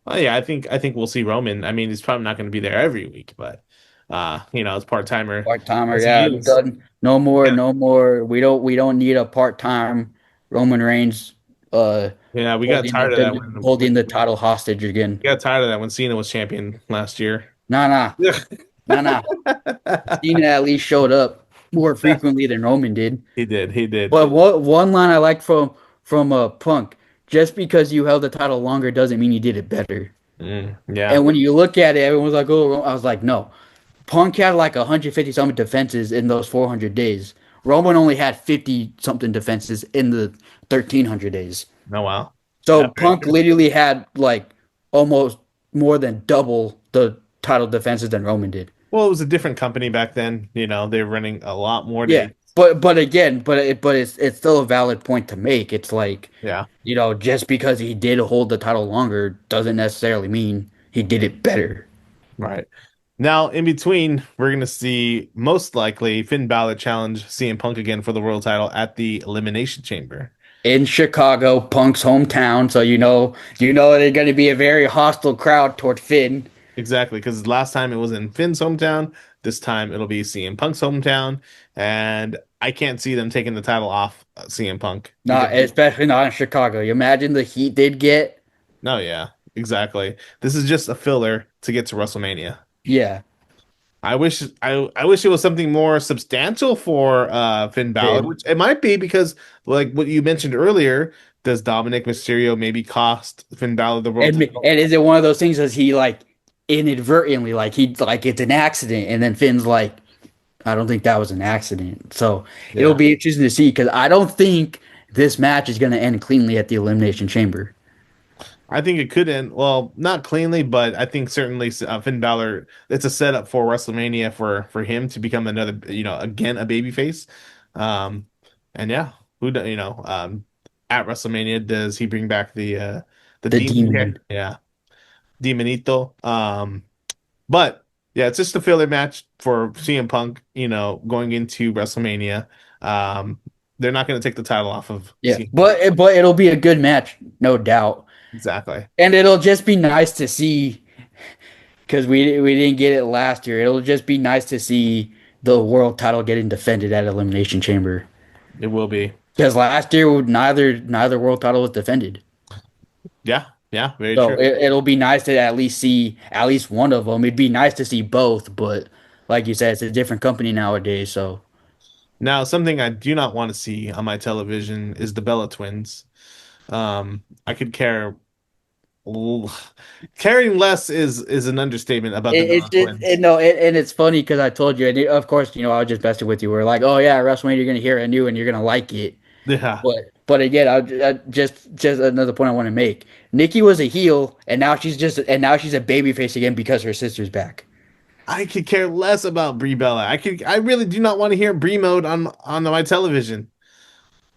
Oh yeah, I think we'll see Roman. I mean, he's probably not going to be there every week, but it's part timer Part timer, as he yeah. is. Done. No more, Yeah, no more. We don't need a part time Roman Reigns uh yeah, we got holding tired of that the when holding the title hostage again. we got tired of that when Cena was champion last year. Nah, nah, Yeah. nah, nah. Cena at least showed up more frequently than Roman did. He did. He did. But what one line I like from Punk, just because you held the title longer doesn't mean you did it better. Yeah. And when you look at it, everyone's like, "Oh," I was like, "No." Punk had like 150 something defenses in those 400 days. Roman only had 50 something defenses in the 1300 days. Oh wow. So Yeah, very Punk true. literally had like almost more than double the title defenses than Roman did. Well, it was a different company back then. They were running a lot more Yeah. days. But again, it's still a valid point to make. It's like, Yeah. just because he did hold the title longer doesn't necessarily mean he did it better. Right. Now, in between, we're going to see most likely Finn Balor challenge CM Punk again for the world title at the Elimination Chamber. In Chicago, Punk's hometown, so they're going to be a very hostile crowd toward Finn. Exactly, because last time it was in Finn's hometown. This time it'll be CM Punk's hometown. And I can't see them taking the title off CM Punk because, Not especially not in Chicago. You imagine the heat they'd get. no, yeah, exactly. This is just a filler to get to WrestleMania. Yeah. I wish it was something more substantial for Finn Balor, Finn. which it might be because like what you mentioned earlier, does Dominic Mysterio maybe cost Finn Balor the world title? And is it one of those things? Is he like inadvertently like it's an accident, and then Finn's like, I don't think that was an accident. So it'll Yeah. be interesting to see because I don't think this match is going to end cleanly at the Elimination Chamber. I think it could end well, not cleanly, but I think certainly Finn Balor. It's a setup for WrestleMania for him to become another, again a babyface. Um, and yeah, at WrestleMania does he bring back the The demon here? demon. Yeah, Demonito. But yeah, it's just a filler match for CM Punk. Going into WrestleMania. Um, they're not going to take the title off of Yeah, CM Punk. but it'll be a good match, no doubt. Exactly. And it'll just be nice to see because we didn't get it last year. It'll just be nice to see the world title getting defended at Elimination Chamber. It will be. Because last year neither world title was defended. Yeah, yeah, very So true. it'll be nice to at least see at least one of them. It'd be nice to see both, but like you said, it's a different company nowadays. So Now, something I do not want to see on my television is the Bella twins. I could care caring less is an understatement about the it's Bella just twins. and it's funny because I told you, and of course, I was just messing with you. We're like, oh yeah, WrestleMania, you're gonna hear it new and you're gonna like it. Yeah, But again, I just another point I want to make. Nikki was a heel, and now she's a babyface again because her sister's back. I could care less about Brie Bella. I really do not want to hear Brie mode on my television.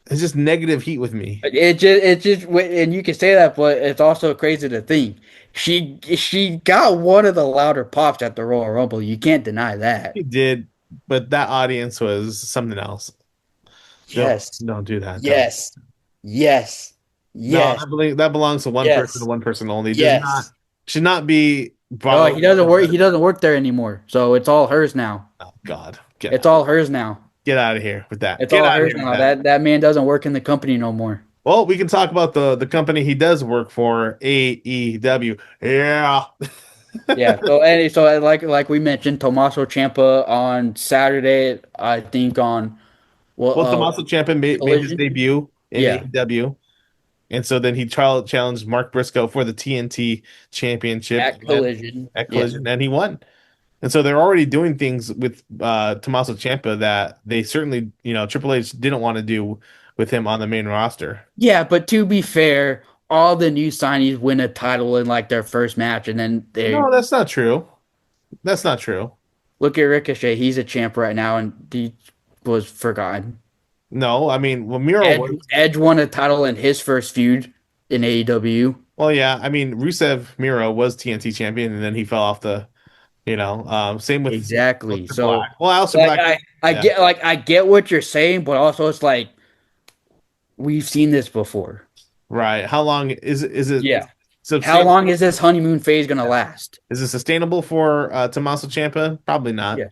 It's just negative heat with me. And you can say that, but it's also crazy to think she got one of the louder pops at the Royal Rumble. You can't deny that. He did, but that audience was something else. Don't Yes, don't do that. Don't. yes, yes, No, yes, that belongs to yes, one person only. Does not yes. should not be No, borrowed. he doesn't work. He doesn't work there anymore. So it's all hers now. Oh God, It's all hers now. get out of here with that. It's Get all out of hers here with now. that. That man doesn't work in the company no more. Well, we can talk about the company he does work for, AEW. Yeah. Yeah. So like we mentioned, Tommaso Ciampa on Saturday, I think on Well, well Tommaso Ciampa made his Collision. debut in Yeah. AEW, and so then he challenged Mark Briscoe for the TNT Championship At Collision. at Yeah. Collision, and he won. And so they're already doing things with Tommaso Ciampa that they certainly, Triple H didn't want to do with him on the main roster. Yeah, but to be fair, all the new signees win a title in like their first match, and then they No, that's not true. That's not true. look at Ricochet. He's a champ right now, and he was forgotten. No, I mean, well, Miro Edge, was. Edge won a title in his first feud in AEW. Well, yeah, I mean, Rusev Miro was TNT champion, and then he fell off same with Exactly. Aleister So Black. Well, Aleister like Black, yeah, I get what you're saying, but also it's like we've seen this before. right. How long is it? Yeah. How Sustainable? long is this honeymoon phase gonna last? Is it sustainable for Tommaso Ciampa? Probably not. Yeah.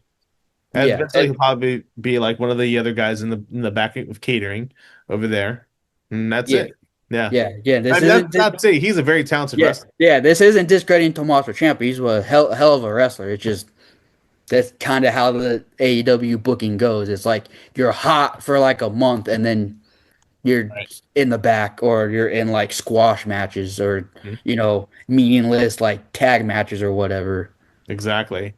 And Yeah. eventually he'll probably be like one of the other guys in the back of catering over there, and that's Yeah. it. Yeah. Yeah. This I mean, isn't that's not to say he's a very talented yeah. wrestler. Yeah. This isn't discrediting Tommaso Ciampa. He's a hell of a wrestler. It's just that's kind of how the AEW booking goes. It's like you're hot for like a month and then you're Right. in the back or you're in like squash matches or Mhm. meaningless like tag matches or whatever. Exactly.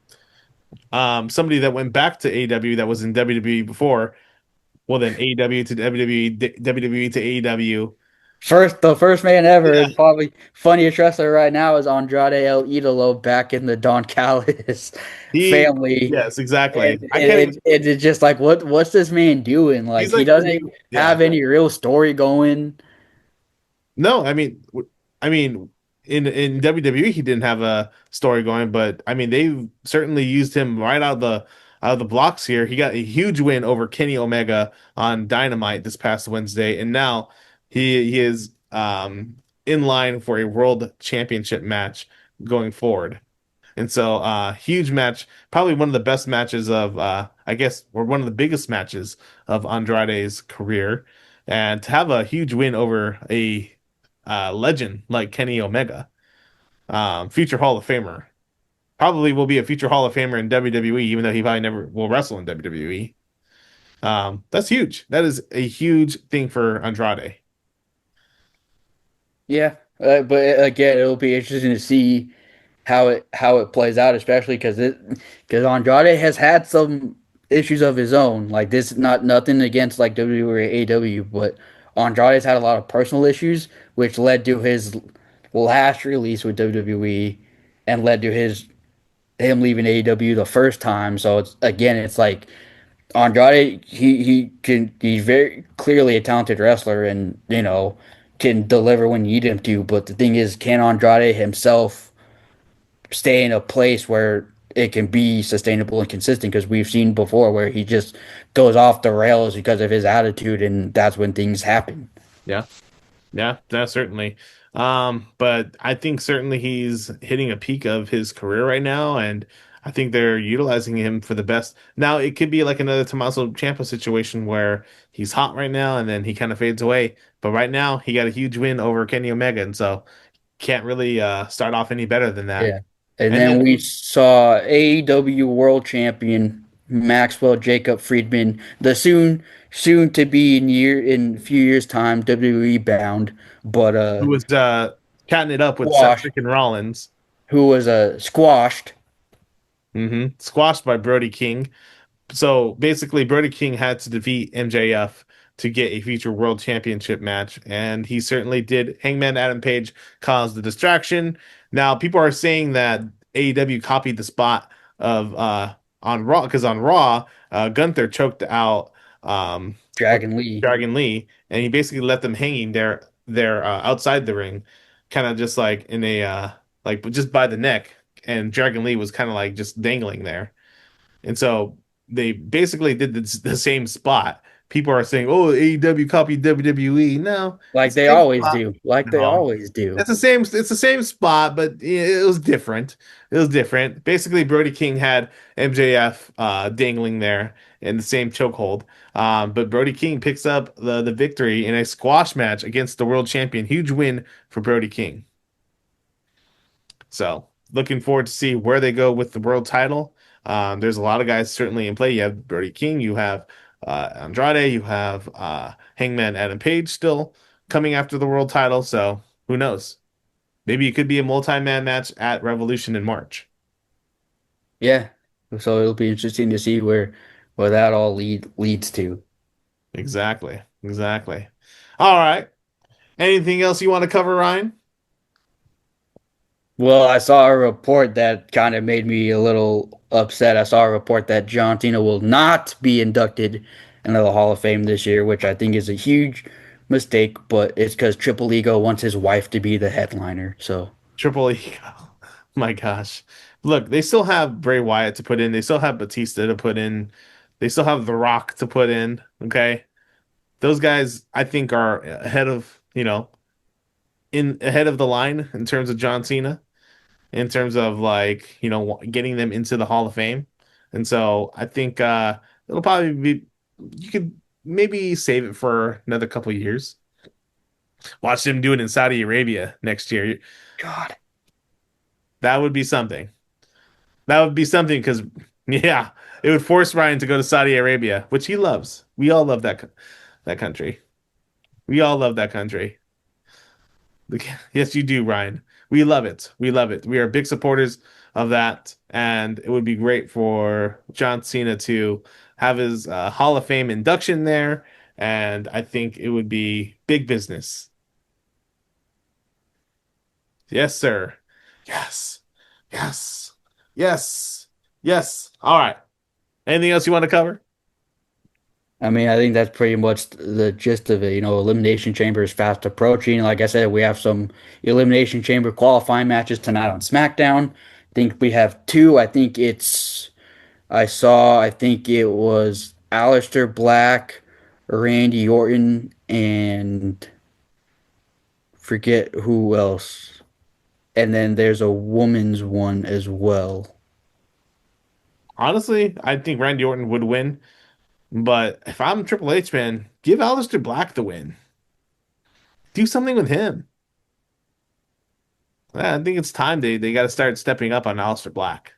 Somebody that went back to AEW that was in WWE before, well then AEW to WWE, WWE to AEW. The first man ever, Yeah. and probably funniest wrestler right now is Andrade El Idolo back in the Don Callis He, family. yes, exactly. And, I and can't. it's just like what's this man doing? Like He's he like the doesn't new, yeah. have any real story going. No, I mean, in WWE he didn't have a story going, but I mean they certainly used him right out of the blocks here. He got a huge win over Kenny Omega on Dynamite this past Wednesday, and now he is in line for a world championship match going forward. And so huge match, probably one of the best matches of I guess or one of the biggest matches of Andrade's career. And to have a huge win over a legend like Kenny Omega. future Hall of Famer. Probably will be a future Hall of Famer in WWE, even though he probably never will wrestle in WWE. That's huge. That is a huge thing for Andrade. Yeah, but again, it'll be interesting to see how it plays out, especially because Andrade has had some issues of his own. Like this, not nothing against like WWE or AEW, but Andrade's had a lot of personal issues, which led to his last release with WWE, and led to him leaving AEW the first time. So it's like Andrade, he's very clearly a talented wrestler, and can deliver when you need him to. But the thing is, can Andrade himself stay in a place where it can be sustainable and consistent? Because we've seen before where he just goes off the rails because of his attitude, and that's when things happen. Yeah. Yeah, that certainly. But I think certainly he's hitting a peak of his career right now, and I think they're utilizing him for the best. Now it could be like another Tommaso Ciampa situation where he's hot right now and then he kind of fades away. But right now he got a huge win over Kenny Omega, and so can't really start off any better than that. Yeah. And And then then we saw AEW World Champion Maxwell Jacob Friedman, the soon to be in a few years time WWE bound, but who was catting it up with Seth squashed freaking Rollins, who was squashed. squashed by Brody King. So basically, Brody King had to defeat MJF to get a future world championship match, and he certainly did. Hangman Adam Page caused the distraction. Now, people are saying that AEW copied the spot of on Raw, because on Raw, Gunther choked out Dragon Lee. Dragon Lee, and he basically left them hanging there outside the ring, kind of just like in a like just by the neck, and Dragon Lee was kind of like just dangling there. And so they basically did the same spot. People are saying, "Oh, AEW copied WWE." No, Like it's the they same always spot. do. Like they No, always do. it's the same. It's the same spot, but it was different. It was different. Basically, Brody King had MJF dangling there in the same chokehold. But Brody King picks up the victory in a squash match against the world champion. Huge win for Brody King. So looking forward to see where they go with the world title. There's a lot of guys certainly in play. You have Brody King, you have Andrade, you have Hangman Adam Page still coming after the world title. So who knows? Maybe it could be a multi-man match at Revolution in March. Yeah. So it'll be interesting to see where that all leads to. Exactly. Exactly. All right. Anything else you want to cover, Ryan? Well, I saw a report that kind of made me a little upset. I saw a report that John Cena will not be inducted into the Hall of Fame this year, which I think is a huge mistake, but it's because Triple Ego wants his wife to be the headliner. So, Triple Ego. My gosh. Look, they still have Bray Wyatt to put in. They still have Batista to put in. They still have The Rock to put in. Okay. Those guys, I think, are ahead of, in ahead of the line in terms of John Cena, in terms of like, getting them into the Hall of Fame. And so I think it'll probably be, you could maybe save it for another couple years. Watch them do it in Saudi Arabia next year. God. That would be something. That would be something because, yeah, it would force Ryan to go to Saudi Arabia, which he loves. We all love that country. We all love that country. Yes, you do, Ryan. We love it. We love it. We are big supporters of that, and it would be great for John Cena to have his Hall of Fame induction there, and I think it would be big business. Yes, sir. Yes. Yes. Yes. Yes. All right. Anything else you want to cover? I mean, I think that's pretty much the gist of it. Elimination Chamber is fast approaching. Like I said, we have some Elimination Chamber qualifying matches tonight on SmackDown. I think we have two. I think it was Aleister Black, Randy Orton, and forget who else. And then there's a woman's one as well. Honestly, I think Randy Orton would win, but if I'm Triple H, man, give Aleister Black the win. Do something with him. I think it's time they got to start stepping up on Aleister Black.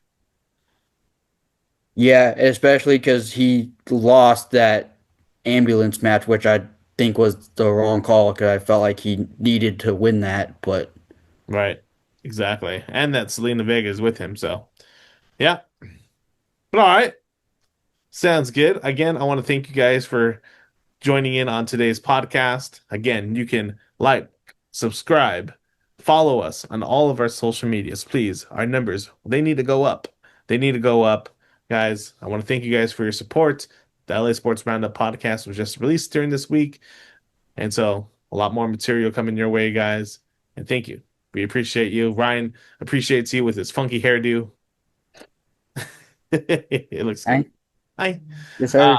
Yeah, especially because he lost that ambulance match, which I think was the wrong call because I felt like he needed to win that. But Right. Exactly. And that Selena Vega is with him. So, yeah. But all right. Sounds good. Again, I want to thank you guys for joining in on today's podcast. Again, you can like, subscribe, follow us on all of our social medias. Please, our numbers, they need to go up. They need to go up. Guys, I want to thank you guys for your support. The LA Sports Roundup podcast was just released during this week. And so a lot more material coming your way, guys. And thank you. We appreciate you. Ryan appreciates you with his funky hairdo. It looks good. I, Hi. yes, sir.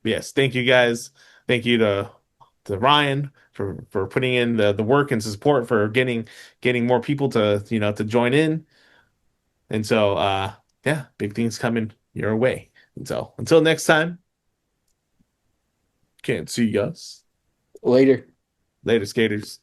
Yes, thank you guys. Thank you to Ryan for putting in the work and support for getting more people to to join in. And so yeah, big things coming your way. And so until next time, can't see us. Later. Later, skaters.